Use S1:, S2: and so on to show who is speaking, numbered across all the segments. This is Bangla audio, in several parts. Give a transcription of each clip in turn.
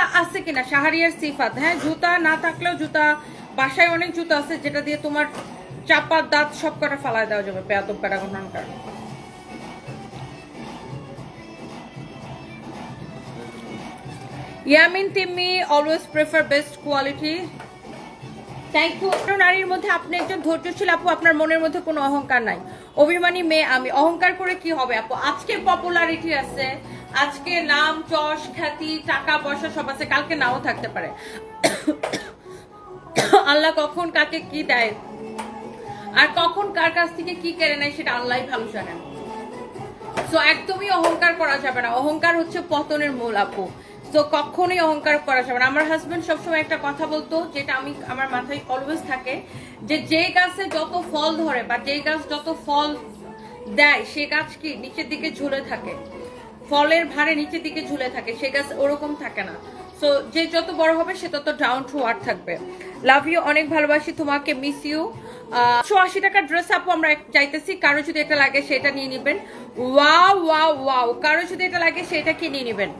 S1: জুতা আছে কিনা, শাহরিয়ার সিফাত। হ্যাঁ, জুতা না থাকলেও জুতা, বাসায় অনেক জুতা আছে যেটা দিয়ে তোমার চাপা দাঁত সব কটা ফালায় দেওয়া যাবে। বেয়াদব বেড়াগোনার ইয়ামিন তিম্মি always prefer best quality. Thank you. নারীর মধ্যে আপনি একজন ধৈর্যশীল আপু, আপনার মনের মধ্যে কোনো অহংকার নাই। অভিমানী মেয়ে আমি, অহংকার করে কি হবে আপু? আজকে পপুলারিটি আছে, আজকে নাম যশ খ্যাতি টাকা পয়সা সব আছে, কালকে নাও থাকতে পারে। আল্লাহ কখন কাকে কি দেয় আর কখন কার কাছ থেকে কি কেড়ে নেয় সেটা আল্লাহই ভালো জানেন। তো একদমই অহংকার করা যাবে না, অহংকার হচ্ছে পতনের মূল আপু। তো কখনোই অহংকার করা যাবে না। আমার হাজবেন্ড সবসময় একটা কথা বলতো, যেটা আমি আমার মাথায় অলওয়েজ থাকে, যে যেই গাছে যত ফল ধরে বা যেই গাছ যত ফল দেয় সে গাছ কি নিচের দিকে ঝুলে থাকে, ফলের ভারে নিচের দিকে ঝুলে থাকে, সে গাছ ওরকম থাকে না। সো যে যত বড় হবে সে তত ডাউন টু আর্থ থাকবে। লাভ ইউ, অনেক ভালোবাসি তোমাকে, মিস ইউ। 180 টাকার ড্রেস আপু আমরা চাইতেছি, কারো যদি এটা লাগে সেটা নিয়ে নিবেন। ওয়াও ওয়াও ওয়াও, কারো যদি এটা লাগে সেটা কি নিয়ে নিবেন।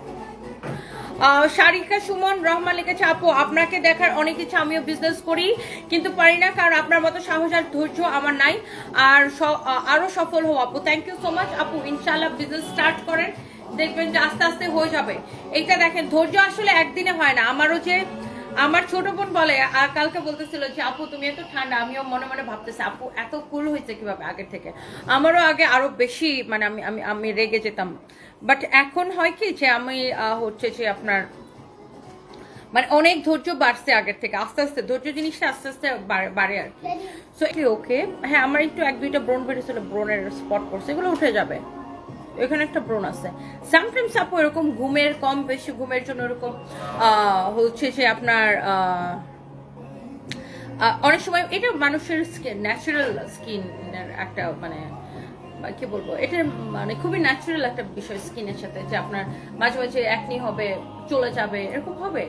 S1: শারিকা সুমন রহমান লিখেছে, আপু আপনাকে দেখার অনেক ইচ্ছা, আমিও বিজনেস করি কিন্তু পারি না, কারণ আপনার মতো সাহস আর ধৈর্য আমার নাই, আর আরো সফল হও আপু। থ্যাংক ইউ সো মাচ আপু, ইনশাআল্লাহ বিজনেস স্টার্ট করেন, দেখবেন যে আস্তে আস্তে হয়ে যাবে। এইটা দেখেন, ধৈর্য আসলে একদিনে হয় না। আমারও যে আমার ছোট বোন বলে, আর কালকে বলতেছিল যে আপু তুমি এত ঠান্ডা, আমিও মনে মনে ভাবতেছি আপু এত কুল হয়েছে কিভাবে আগের থেকে। আমারও আগে আরো বেশি মানে আমি আমি আমি রেগে যেতাম, বাট এখন হয় কি যে আমি হচ্ছে যে আপনার মানে অনেক ধৈর্য বাড়ছে আগের থেকে, আস্তে আস্তে ধৈর্য জিনিসটা আস্তে আস্তে বাড়ে আর কি। সো ওকে, হ্যাঁ আমার একটু 1-2টা ব্রণ বেরিয়েছিল, ব্রণের স্পট পড়ছে, এগুলো উঠে যাবে। এখানে একটা ব্রণ আছে। সামটাইমস আপু এরকম ঘুমের কম বেশি ঘুমের জন্য এরকম হচ্ছে যে আপনার অনেক সময় এটা মানুষের স্কিন, ন্যাচারাল স্কিনের একটা মানে কি বলবো, এটা মানে খুবই ন্যাচারাল একটা বিষয় স্কিনের সাথে, যে আপনার মাঝে মাঝে একনি হবে, চলে যাবে, এরকম হবে।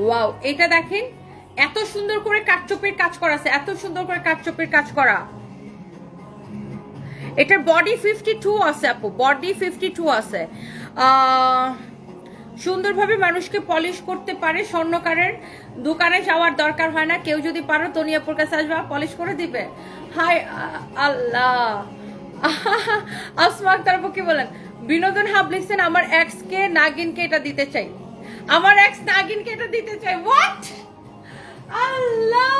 S1: ওয়াও, এটা দেখেন এত সুন্দর করে কাটচুপির কাজ করা আছে, এত সুন্দর করে কাটচুপির কাজ করা। এটার বডি 52 আছে আপু, বডি 52 আছে। সুন্দরভাবে মানুষকে পলিশ করতে পারে, স্বর্ণকারের দোকানে যাওয়ার দরকার হয় না। কেউ যদি পারো তনিয়াপুর কাছে আসবে, পলিশ করে দিবে। হাই আল্লাহ, আসমা আক্তার আপু কি বলেন? বিনোদন হাব লিখছেন, আমার এক্স কে নাগিনকে এটা দিতে চাই, আমার এক্স নাগিনকে এটা দিতে চাই। হোয়াট আল্লাহ,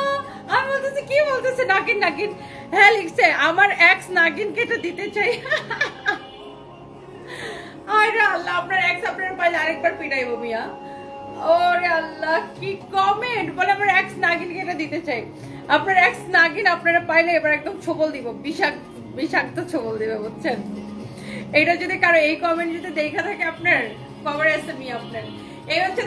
S1: আমি বলতেছি কি বলতেছে নাগিন নাগিন। হ্যাঁ লিখছে, আমার এক্স নাগিনকে এটা দিতে চাই। আরে আল্লাহ, আপনার এক্স আপনার পাইলে আরেকবার পিটাইবো মিয়া। ওরে আল্লাহ, কি কমেন্ট বলে, আমার এক্স নাগিনকে এটা দিতে চাই। আপনার এক্স নাগিন আপনারা পাইলে এবার একদম ছবল দিব, বিষাক্ত ছবল দিবে, বুঝছেন? এটা যদি কারো এই কমেন্ট যদি দেখা থাকে আপনার, খবর আছে মিয়া আপনার। এই হচ্ছে